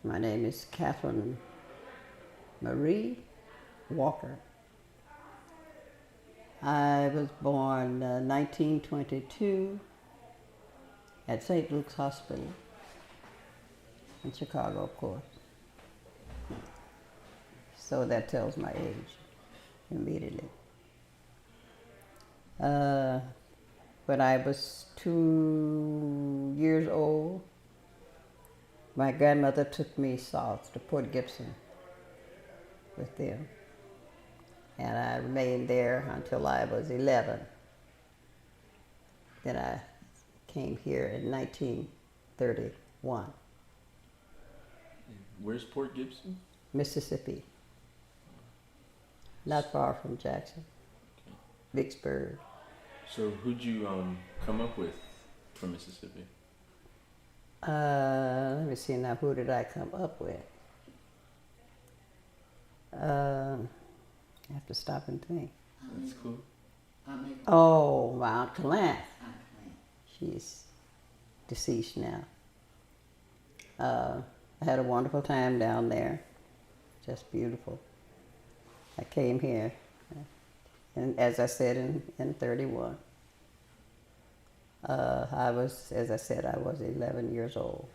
My name is Katherine May Walker. I was born 1922 at St. Luke's Hospital in Chicago, of course. So that tells my age immediately. When I was 2 years old, my grandmother took me south to Port Gibson with them. And I remained there until I was 11. Then I came here in 1931. Where's Port Gibson? Mississippi. Not far from Jackson. Okay. Vicksburg. So who'd you come up with from Mississippi? Let me see now, who did I come up with? I have to stop and think. That's cool. Oh, my Aunt Calanth. She's deceased now. I had a wonderful time down there. Just beautiful. I came here, and as I said, in 31. I was 11 years old.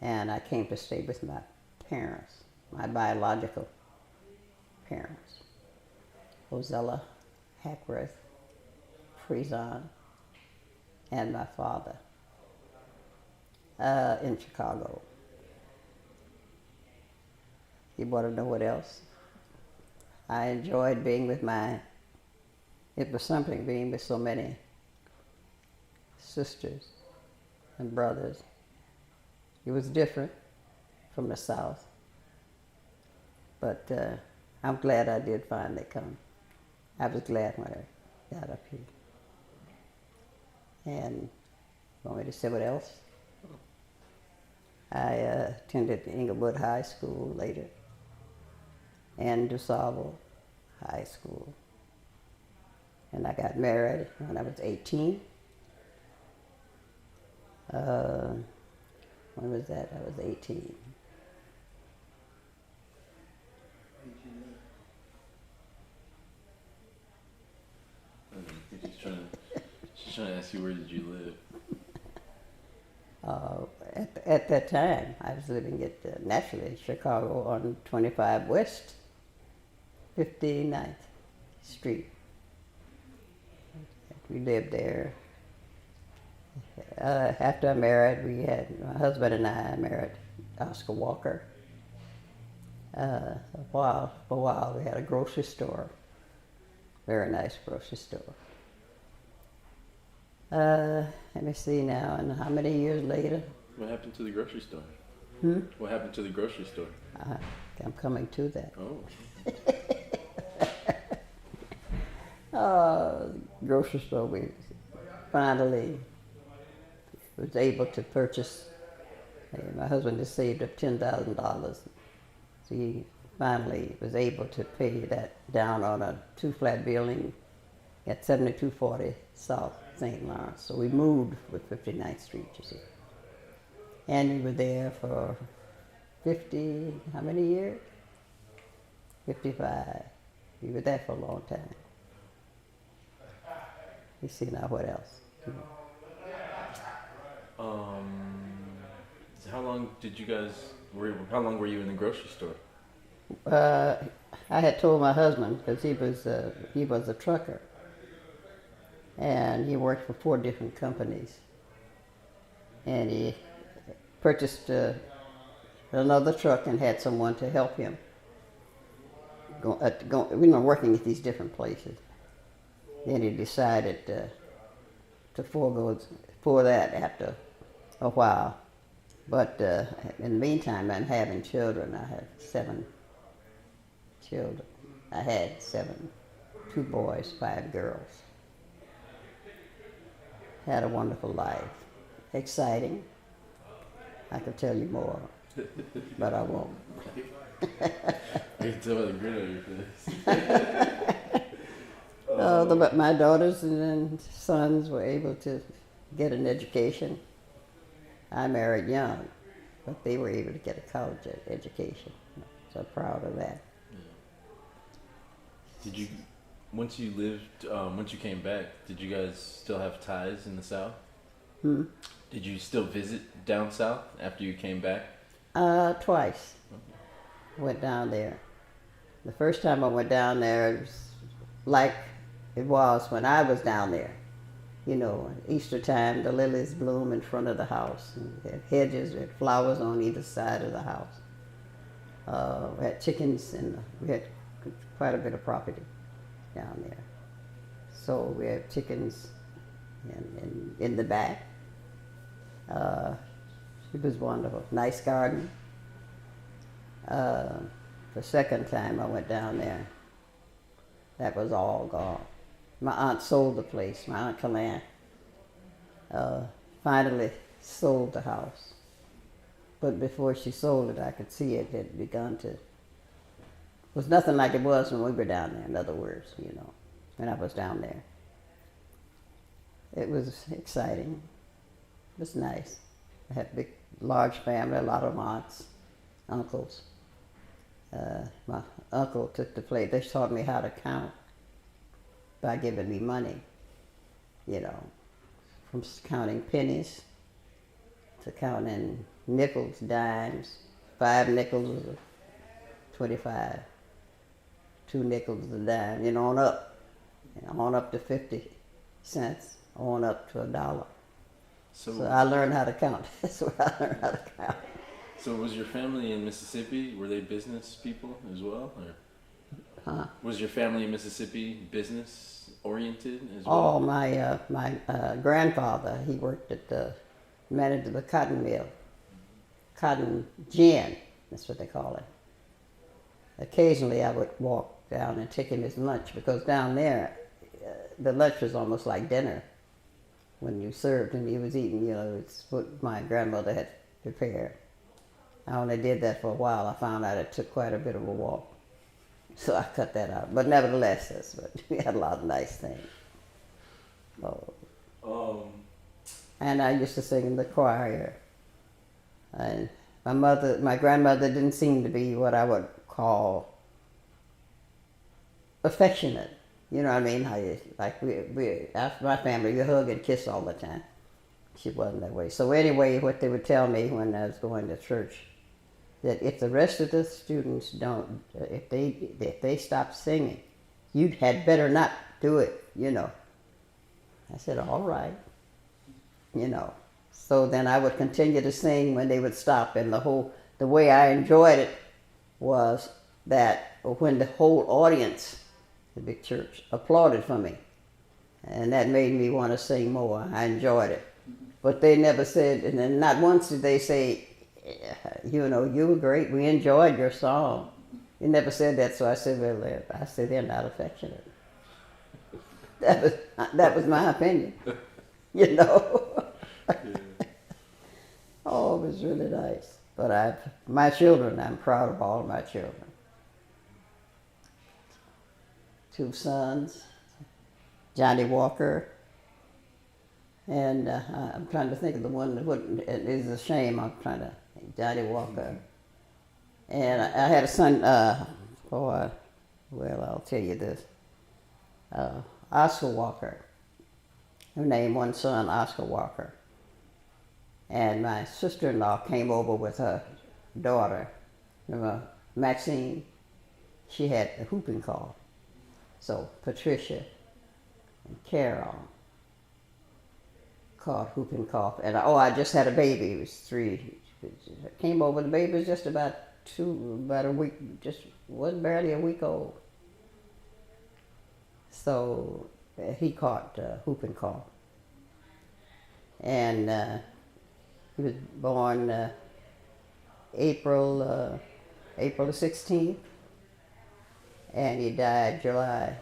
And I came to stay with my parents, my biological parents, Rosella Hackworth Frison, and my father in Chicago. You want to know what else? I enjoyed being with it was something being with so many sisters and brothers. It was different from the South, but I'm glad I did finally come. I was glad when I got up here. And want me to say what else? I attended Inglewood High School later, and DuSable High School. And I got married when I was 18. When was that? I was 18. She's trying to ask you, where did you live? At that time, I was living naturally in Chicago on 25 West 59th Street. We lived there. After I married, my husband and I married Oscar Walker. For a while, we had a grocery store, very nice grocery store. Let me see now, and how many years later? What happened to the grocery store? What happened to the grocery store? I'm coming to that. Oh. Grocery store, we finally was able to purchase. My husband had saved up $10,000. So he finally was able to pay that down on a 2-flat building at 7240 South St. Lawrence. So we moved with 59th Street, you see. And we were there for 50, how many years? 55. We were there for a long time. You see now, what else? How long did you guys? How long were you in the grocery store? I had told my husband, because he was a trucker, and he worked for 4 different companies, and he purchased another truck and had someone to help him. Working at these different places. Then he decided to forego that after a while. But in the meantime, I'm having children. I have 7 children. I had 7, 2 boys, 5 girls. Had a wonderful life. Exciting. I could tell you more, but I won't. I can tell by the grin on your face. But my daughters and sons were able to get an education. I married young, but they were able to get a college education. So I'm proud of that. Did you, once you lived, once you came back, did you guys still have ties in the South? Did you still visit down south after you came back? Twice. Went down there. The first time I went down there, it was like it was when I was down there. You know, Easter time, the lilies bloom in front of the house. And we had hedges, we had flowers on either side of the house. We had chickens, and we had quite a bit of property down there. So we had chickens in the back. It was wonderful. Nice garden. The second time I went down there, that was all gone. My aunt sold the place. My Aunt Calan finally sold the house. But before she sold it, I could see it had begun to, it was nothing like it was when we were down there, in other words, you know, when I was down there. It was exciting. It was nice. I had a big, large family, a lot of aunts, uncles. My uncle took the place. They taught me how to count by giving me money, you know, from counting pennies to counting nickels, dimes. 5 nickels was a 25. 2 nickels was a dime, you know, on up to 50 cents, on up to $1. So I learned how to count. That's where I learned how to count. So was your family in Mississippi, were they business people as well? Or? Was your family in Mississippi business oriented as well? Oh, my grandfather, he worked at managed the cotton mill. Cotton gin, that's what they call it. Occasionally I would walk down and take him his lunch, because down there, the lunch was almost like dinner. When you served and he was eating, you know, it's what my grandmother had prepared. I only did that for a while. I found out it took quite a bit of a walk. So I cut that out. But nevertheless, we had a lot of nice things. And I used to sing in the choir. And my grandmother didn't seem to be what I would call affectionate. You know what I mean? My family, we hug and kiss all the time. She wasn't that way. So anyway, what they would tell me when I was going to church, that if the rest of the students don't, if they stop singing, you had better not do it, you know. I said, all right, you know. So then I would continue to sing when they would stop, and the way I enjoyed it was that when the whole audience, the big church, applauded for me, and that made me want to sing more. I enjoyed it. But they never said, and then not once did they say, you know, you were great, we enjoyed your song. They never said that, so I said, well, I said they're not affectionate. That was my opinion, you know. Oh, it was really nice. But my children, I'm proud of all of my children. 2 sons, Johnny Walker, and I'm trying to think of the one that wouldn't, it is a shame, I'm trying to think, Johnny Walker. And I had a son, well, I'll tell you this, Oscar Walker. I named one son Oscar Walker. And my sister-in-law came over with her daughter, Maxine. She had a whooping cough. So Patricia and Carol caught whooping cough. And I just had a baby. It was 3. Came over. The baby was just about a week, just wasn't barely a week old. So he caught whooping cough. And he was born April the 16th. And he died July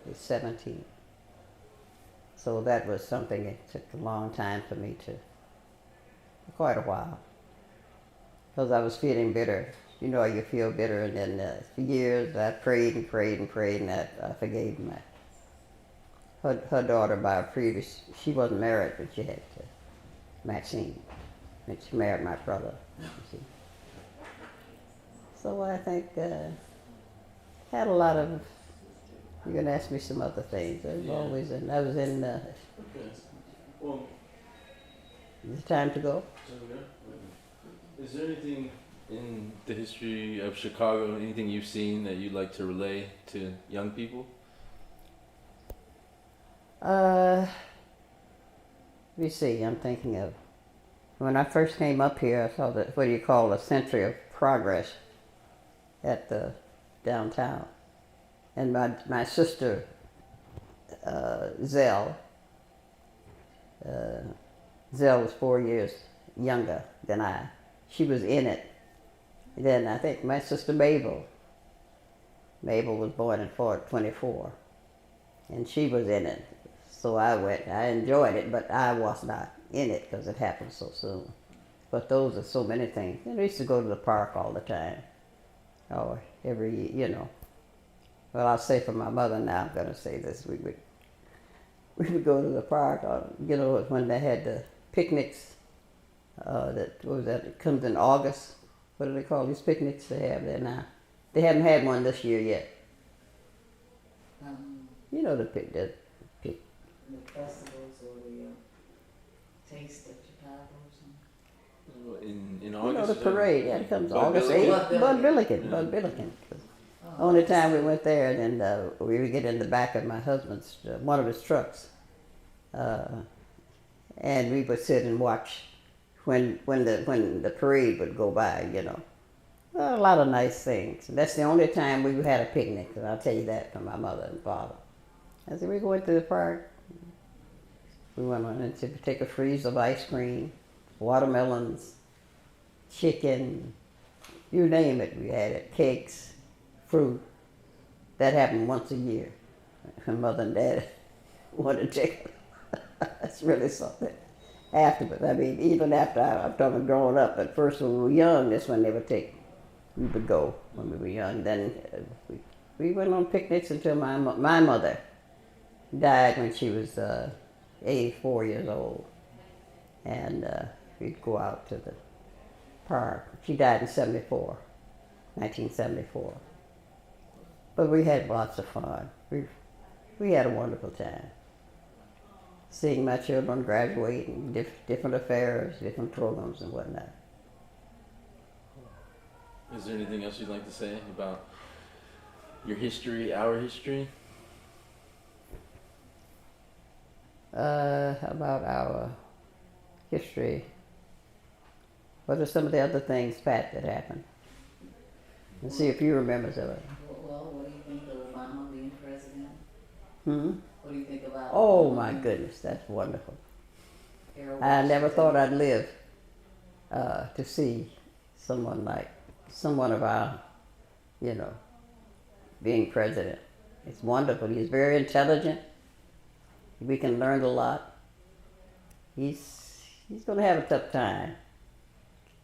the 17th. So that was something that took a long time for me quite a while. Because I was feeling bitter. You know, you feel bitter, and then for years I prayed and prayed and prayed, and I forgave her daughter by a previous, she wasn't married, but she had Maxine. And she married my brother. You see. So I think had a lot of. You can ask me some other things. I was always in. I was in. Okay. Well, Is it time to go? is there anything in the history of Chicago, anything you've seen that you'd like to relay to young people? Let me see. I'm thinking of when I first came up here. I saw the what do you call a Century of Progress at the downtown, and my sister Zell. Zell was 4 years younger than I. She was in it. Then I think my sister Mabel was born in 24, and she was in it. So I went. I enjoyed it, but I was not in it because it happened so soon. But those are so many things. And we used to go to the park all the time, or every Well, I'll say for my mother now. I'm going to say this. We would go to the park, when they had the picnics. It comes in August. What do they call these picnics they have there now? They haven't had one this year yet. The festivals or the Taste of Chicago or something. In August. The parade. Yeah, it comes Bud August Billiken? 8th. Bud Billiken. Yeah. Bud Billiken. Oh, Only time we went there, and then we would get in the back of my husband's, one of his trucks, and we would sit and watch when the parade would go by. Well, a lot of nice things. And that's the only time we had a picnic, and I'll tell you that from my mother and father. I said, we went to the park. We went on to take a freeze of ice cream, watermelons, chicken, you name it. We had it, cakes, fruit. That happened once a year. My mother and dad wanted to take it. That's really something. Afterwards, even after I'm talking growing up, at first when we were young, that's when we would go when we were young. Then we went on picnics until my mother died when she was 84 years old. And we'd go out to the park. She died in 1974. But we had lots of fun. We had a wonderful time. Seeing my children graduate and different affairs, different programs and whatnot. Is there anything else you'd like to say about your history, our history? About our history. What are some of the other things, Pat, that happened? Let's see if you remember some of it. Well, what do you think of Obama being president? Hmm? What do you think about Oh Obama my being goodness, that's wonderful. Harold I never Washington? thought I'd live to see someone of our, being president. It's wonderful. He's very intelligent. We can learn a lot. He's going to have a tough time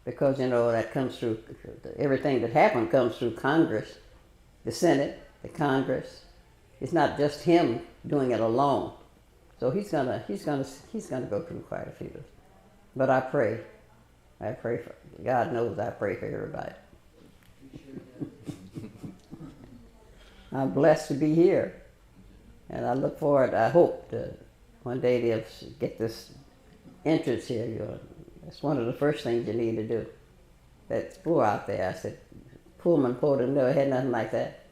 because, that comes through, everything that happened comes through Congress, the Senate, the Congress. It's not just him doing it alone. So he's gonna go through quite a few. But I pray for, God knows I pray for everybody. I'm blessed to be here. And I look forward, I hope that one day they'll get this entrance here. That's one of the first things you need to do. That's poor out there. I said, Pullman Porter never had nothing like that.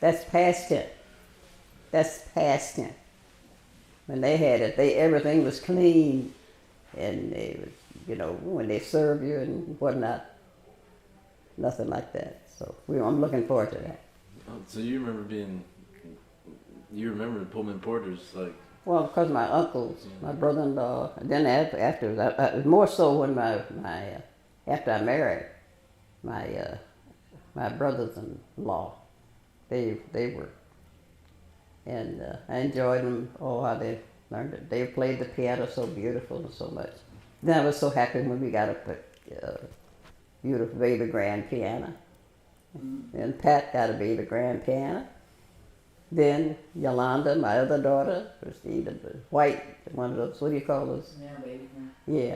That's past tense. That's past tense. When they had it, everything was clean, and they was, when they serve you and whatnot, nothing like that. So I'm looking forward to that. So you remember Pullman Porters, like? Well, because my uncles, my brother-in-law, and then after more so when after I married, my brothers-in-law, they were. And I enjoyed them, how they learned it. They played the piano so beautiful and so much. Then I was so happy when we got a beautiful baby grand piano. And Pat got a baby grand piano. Then Yolanda, my other daughter, received a white, one of those, what do you call those? Yeah, baby. Yeah,